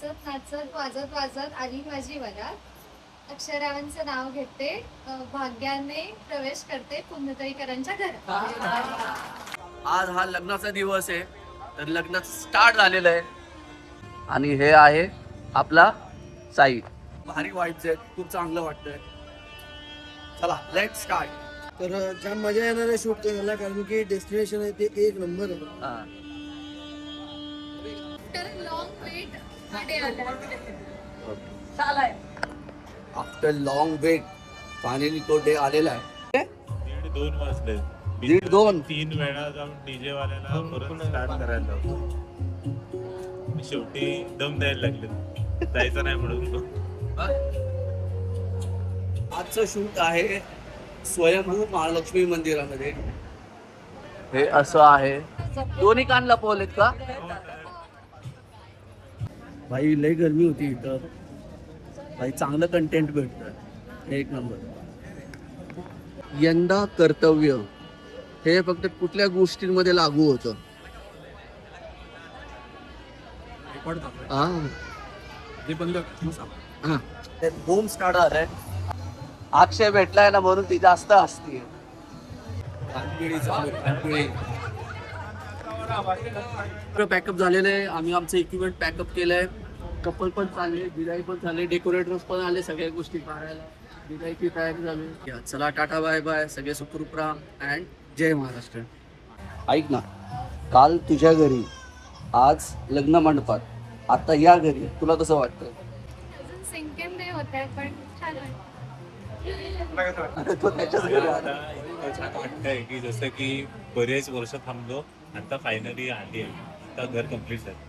नाचत नाचत वाजत वाजत आली माझी वरात. अक्षरावांचं नाव घेते, भाग्याने प्रवेश करते पुण्यतईकरांच्या घरात. आज हा लग्नाचा दिवस आहे, तर लग्न स्टार्ट झालेलं आहे आणि हे आहे आपला साई. भारी वाईब्स आहेत, खूप चांगलं वाटतंय. चला लेट स्टार्ट. तर जाम मजा येणार आहे शूट करायला, कारण की डेस्टिनेशन आहे ते एक नंबर आहे. आफ्टर लॉंग वेट फायनली तो डे आलेला आहे. 1:30 वाजले. 1:30? 3 वेळा जाऊन डीजे वाल्याला परत स्टार्ट करायला लावतो. शेवटी दम द्यायला लागले, जायचं नाही म्हणून. आजचं शूट आहे स्वयंभू महालक्ष्मी मंदिरामध्ये. हे असं आहे. दोन्ही कान लपवलेत का? भाई लय गरमी होती इथं. भाई चांगलं कंटेंट भेटतं, एक नंबर. यंदा कर्तव्य हे फक्त कुठल्या गोष्टींमध्ये लागू होतं? होम स्टार्ट झालंय. अक्षय भेटलाय ना म्हणून ती जास्त असते. पॅकअप झालेलं आहे. आम्ही आमचं इक्विपमेंट पॅकअप केलंय. कपल पण चालले, विदाई पण झाले, डेकोरेटर्स पण आले सगळ्या गोष्टी पाहायला. विदाईची तयारी झाली. चला टाटा बाय बाय, सगळे सुखरूप राहा अँड जय महाराष्ट्र. ऐक ना, काल तुझ्या घरी, आज लग्न मंडपात, आता या घरी, तुला कसं वाटतं? अजून सिंकेन नाही होत आहे, पण छान वाटतं. तो त्याच्याच घरी आला. आता इतकं छान वाटतंय की जसं की बरेच वर्ष थांबलो, आता फायनली आली आहे. आता घर कम्प्लीट झालं.